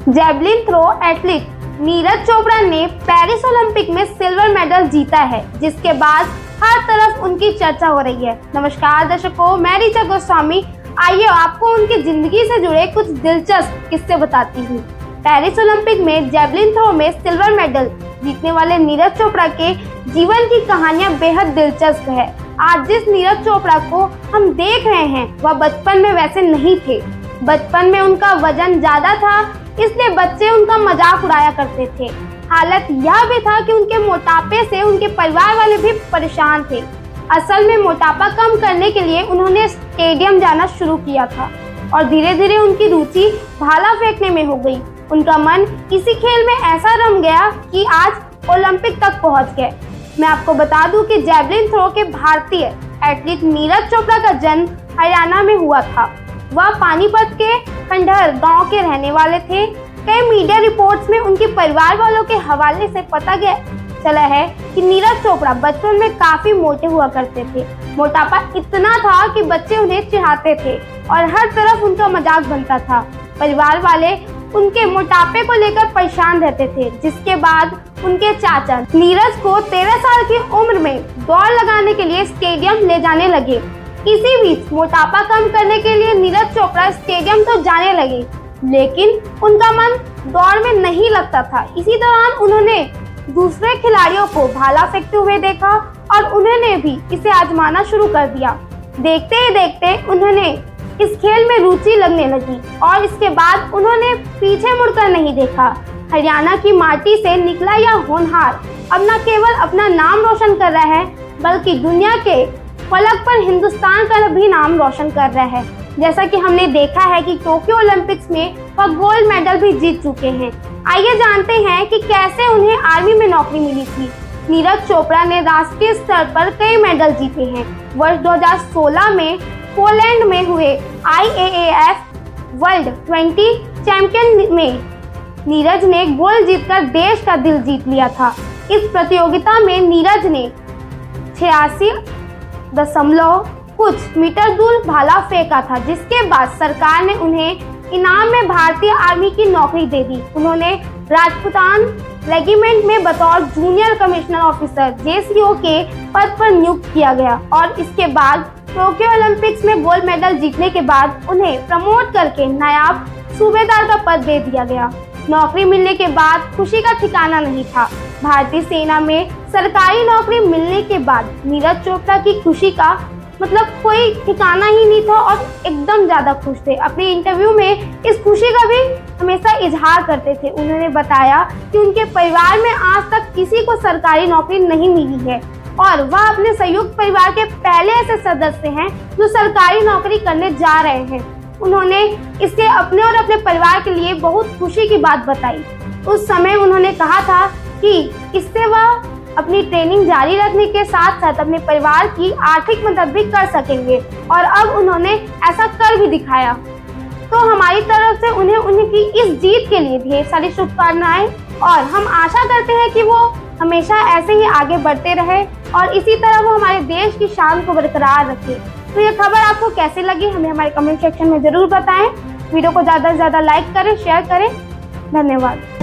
Javelin throw athlete Neeraj Chopra ने Paris Olympic में silver medal जीता है, जिसके बाद हर तरफ उनकी चर्चा हो रही है। नमस्कार दर्शकों, मैं ऋचा गोस्वामी। आइए आपको उनकी जिंदगी से जुड़े कुछ दिलचस्प किस्से बताती हूँ। पेरिस ओलंपिक में जैवलिन थ्रो में सिल्वर मेडल जीतने वाले नीरज चोपड़ा के जीवन की कहानियां बेहद दिलचस्प है। आज जिस नीरज चोपड़ा को हम देख रहे हैं वह बचपन में वैसे नहीं थे। बचपन में उनका वजन ज्यादा था, इसलिए बच्चे उनका मजाक उड़ाया करते थे। हालत यह भी था कि उनके मोटापे से उनके परिवार वाले भी परेशान थे। असल में मोटापा कम करने के लिए उन्होंने स्टेडियम जाना शुरू किया था और धीरे धीरे उनकी रुचि भाला फेंकने में हो गई। उनका मन इसी खेल में ऐसा रम गया कि आज ओलंपिक तक पहुंच गए। मैं आपको बता दूं कि जैवलिन थ्रो के भारतीय एथलीट नीरज चोपड़ा का जन्म हरियाणा में हुआ था। वह पानीपत के खंडहर गांव के रहने वाले थे। कई मीडिया रिपोर्ट्स में उनके परिवार वालों के हवाले से पता चला है कि नीरज चोपड़ा बचपन में काफी मोटे हुआ करते थे। मोटापा इतना था कि बच्चे उन्हें चिढ़ाते थे और हर तरफ उनका मजाक बनता था। परिवार वाले उनके मोटापे को लेकर परेशान रहते थे, जिसके बाद उनके चाचा नीरज को 13 साल की उम्र में दौड़ लगाने के लिए स्टेडियम ले जाने लगे। इसी बीच मोटापा कम करने के लिए नीरज चोपड़ा स्टेडियम तो जाने लगे, लेकिन उनका मन दौड़ में नहीं लगता था। इसी दौरान उन्होंने दूसरे खिलाड़ियों को भाला फेंकते हुए देखा और उन्होंने भी इसे आजमाना शुरू कर दिया। देखते ही देखते उन्होंने इस खेल में रुचि लगने लगी और इसके बाद उन्होंने पीछे मुड़कर नहीं देखा। हरियाणा की माटी से निकला यह होनहार अब न केवल अपना नाम रोशन कर रहा है, बल्कि दुनिया के फलक पर हिंदुस्तान का भी नाम रोशन कर रहा है। जैसा कि हमने देखा है कि टोक्यो ओलंपिक्स में वह गोल्ड मेडल भी जीत चुके हैं। आइए जानते हैं कि कैसे उन्हें आर्मी में नौकरी मिली थी। नीरज चोपड़ा ने राष्ट्रीय स्तर पर कई मेडल जीते हैं। वर्ष 2016 में पोलैंड में हुए IAAF वर्ल्ड 20 चैंपियन में नीरज ने गोल्ड जीतकर देश का दिल जीत लिया था। इस प्रतियोगिता में नीरज ने 86 दशमलव कुछ मीटर दूर भाला फेंका था, जिसके बाद सरकार ने उन्हें इनाम में भारतीय आर्मी की नौकरी दे दी। उन्होंने राजपुतान रेजिमेंट में बतौर जूनियर कमिश्नर ऑफिसर JCO के पद पर नियुक्त किया गया और इसके बाद टोक्यो ओलंपिक्स में गोल्ड मेडल जीतने के बाद उन्हें प्रमोट करके नायब सूबेदार का पद दे दिया गया। नौकरी मिलने के बाद खुशी का ठिकाना नहीं था। भारतीय सेना में सरकारी नौकरी मिलने के बाद नीरज चोपड़ा की खुशी का कोई ठिकाना ही नहीं था और एकदम ज्यादा खुश थे। अपने इंटरव्यू में इस खुशी का भी हमेशा इजहार करते थे। उन्होंने बताया कि उनके परिवार में आज तक किसी को सरकारी नौकरी नहीं मिली है और वह अपने संयुक्त परिवार के पहले ऐसे सदस्य हैं जो सरकारी नौकरी करने जा रहे हैं। उन्होंने इससे अपने और अपने परिवार के लिए बहुत खुशी की बात बताई। उस समय उन्होंने कहा था कि इससे वह अपनी ट्रेनिंग जारी रखने के साथ साथ अपने परिवार की आर्थिक मदद भी कर सकेंगे और अब उन्होंने ऐसा कर भी दिखाया। तो हमारी तरफ से उन्हें उनकी इस जीत के लिए ढेर सारी शुभकामनाएं और हम आशा करते हैं कि वो हमेशा ऐसे ही आगे बढ़ते रहे और इसी तरह वो हमारे देश की शान को बरकरार रखे। तो ये खबर आपको कैसे लगी हमें हमारे कमेंट सेक्शन में जरूर बताएं। वीडियो को ज़्यादा से ज़्यादा लाइक करें, शेयर करें। धन्यवाद।